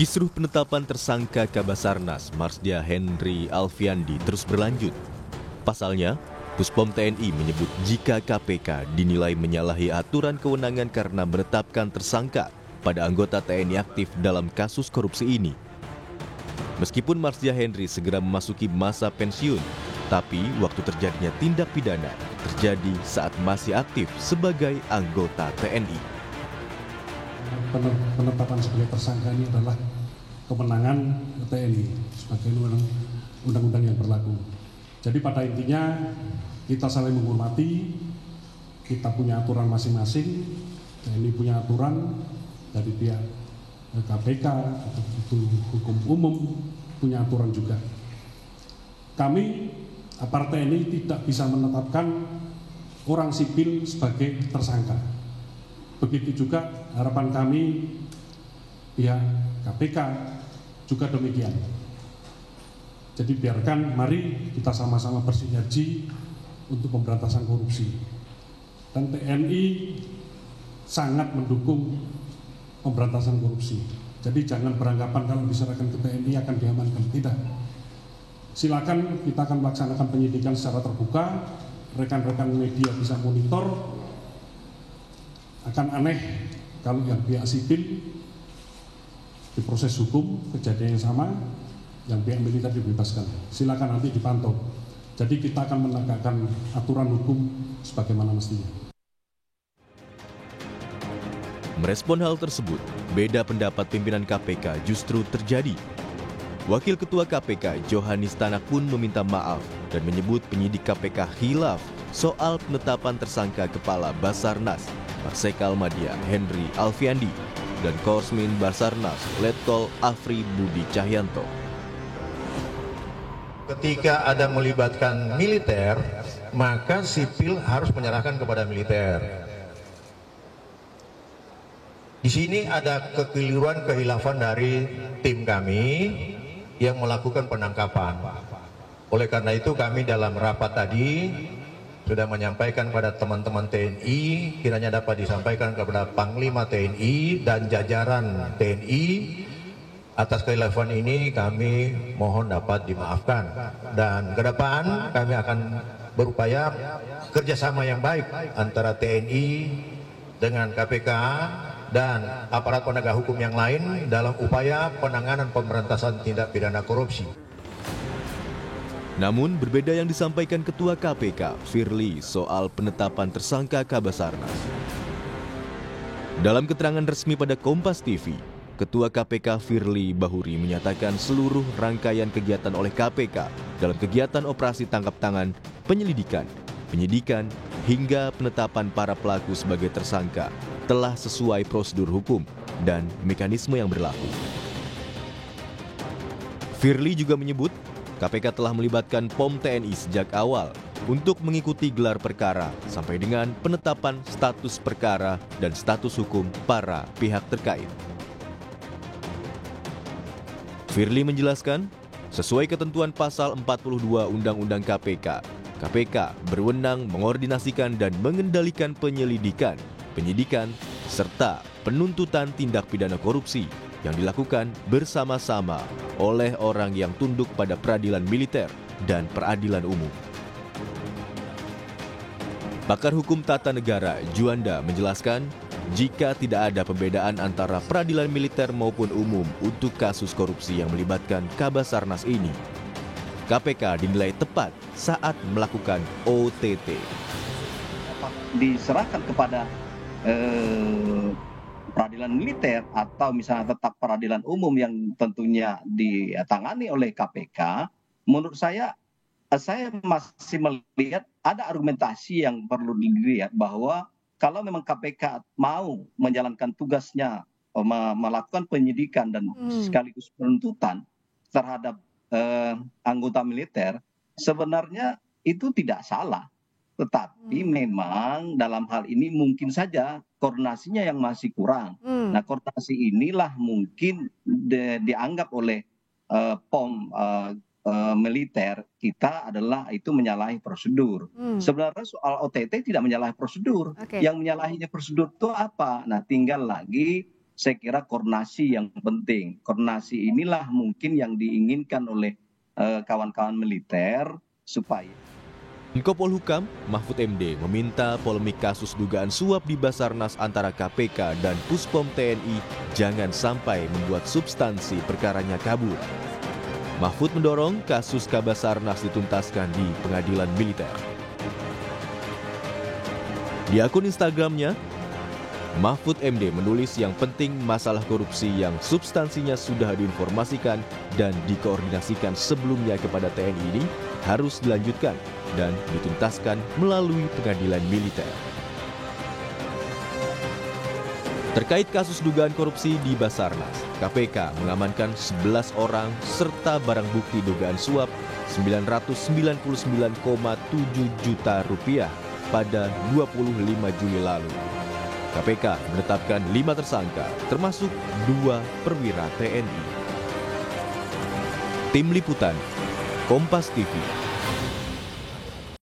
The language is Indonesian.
Kisruh penetapan tersangka Kabasarnas Marsdia Henry Alfiandi terus berlanjut. Pasalnya, Puspom TNI menyebut jika KPK dinilai menyalahi aturan kewenangan karena menetapkan tersangka pada anggota TNI aktif dalam kasus korupsi ini. Meskipun Marsdia Henry segera memasuki masa pensiun, tapi waktu terjadinya tindak pidana terjadi saat masih aktif sebagai anggota TNI. Penetapan sebagai tersangka ini adalah kemenangan TNI sebagai undang-undang yang berlaku. Jadi pada intinya kita saling menghormati, kita punya aturan masing-masing, TNI punya aturan, dari pihak KPK atau itu hukum umum punya aturan juga. Kami aparat TNI tidak bisa menetapkan orang sipil sebagai tersangka. Begitu juga harapan kami pihak KPK juga demikian. Jadi biarkan, mari kita sama-sama bersinergi untuk pemberantasan korupsi. Dan TNI sangat mendukung pemberantasan korupsi. Jadi jangan beranggapan kalau diserahkan ke TNI akan diamankan. Tidak. Silakan, kita akan melaksanakan penyidikan secara terbuka. Rekan-rekan media bisa monitor. Akan aneh kalau yang pihak sipil diproses hukum kejadian yang sama, yang pihak militer dibebaskan. Silakan nanti dipantau. Jadi kita akan menegakkan aturan hukum sebagaimana mestinya. Merespon hal tersebut, beda pendapat pimpinan KPK justru terjadi. Wakil Ketua KPK Johanis Tanak pun meminta maaf dan menyebut penyidik KPK khilaf soal penetapan tersangka Kepala Basarnas Marsikal Madya Henry Alfiandi dan Korsmin Basarnas Letkol Afri Budi Cahyanto. Ketika ada melibatkan militer, maka sipil harus menyerahkan kepada militer. Di sini ada kekeliruan, kehilafan dari tim kami yang melakukan penangkapan. Oleh karena itu kami dalam rapat tadi sudah menyampaikan kepada teman-teman TNI, kiranya dapat disampaikan kepada Panglima TNI dan jajaran TNI. Atas kehilafan ini kami mohon dapat dimaafkan. Dan ke depan kami akan berupaya kerjasama yang baik antara TNI dengan KPK dan aparat penegak hukum yang lain dalam upaya penanganan pemberantasan tindak pidana korupsi. Namun berbeda yang disampaikan Ketua KPK Firly soal penetapan tersangka Kabasarnas. Dalam keterangan resmi pada Kompas TV, Ketua KPK Firly Bahuri menyatakan seluruh rangkaian kegiatan oleh KPK dalam kegiatan operasi tangkap tangan, penyelidikan, penyidikan, hingga penetapan para pelaku sebagai tersangka telah sesuai prosedur hukum dan mekanisme yang berlaku. Firly juga menyebut KPK telah melibatkan POM TNI sejak awal untuk mengikuti gelar perkara sampai dengan penetapan status perkara dan status hukum para pihak terkait. Firly menjelaskan, sesuai ketentuan pasal 42 Undang-Undang KPK, KPK berwenang mengordinasikan dan mengendalikan penyelidikan, penyidikan, serta penuntutan tindak pidana korupsi yang dilakukan bersama-sama oleh orang yang tunduk pada peradilan militer dan peradilan umum. Pakar hukum tata negara Juanda menjelaskan, jika tidak ada pembedaan antara peradilan militer maupun umum untuk kasus korupsi yang melibatkan Kabasarnas ini, KPK dinilai tepat saat melakukan OTT. Diserahkan kepada peradilan militer atau misalnya tetap peradilan umum yang tentunya ditangani oleh KPK, menurut saya masih melihat ada argumentasi yang perlu dilihat bahwa kalau memang KPK mau menjalankan tugasnya melakukan penyidikan dan sekaligus penuntutan terhadap anggota militer, sebenarnya itu tidak salah. Tetapi memang dalam hal ini mungkin saja koordinasinya yang masih kurang. Nah, koordinasi inilah mungkin dianggap oleh POM militer kita adalah itu menyalahi prosedur. Sebenarnya soal OTT tidak menyalahi prosedur. Yang menyalahinya prosedur itu apa? Nah, tinggal lagi saya kira koordinasi yang penting. Koordinasi inilah mungkin yang diinginkan oleh kawan-kawan militer supaya Menko Polhukam, Mahfud MD meminta polemik kasus dugaan suap di Basarnas antara KPK dan Puspom TNI jangan sampai membuat substansi perkaranya kabur. Mahfud mendorong kasus Kabasarnas dituntaskan di pengadilan militer. Di akun Instagramnya, Mahfud MD menulis yang penting masalah korupsi yang substansinya sudah diinformasikan dan dikoordinasikan sebelumnya kepada TNI ini harus dilanjutkan dan dituntaskan melalui pengadilan militer. Terkait kasus dugaan korupsi di Basarnas, KPK mengamankan 11 orang serta barang bukti dugaan suap 999,7 juta rupiah pada 25 Juli lalu. KPK menetapkan 5 tersangka, termasuk 2 perwira TNI. Tim Liputan, Kompas TV.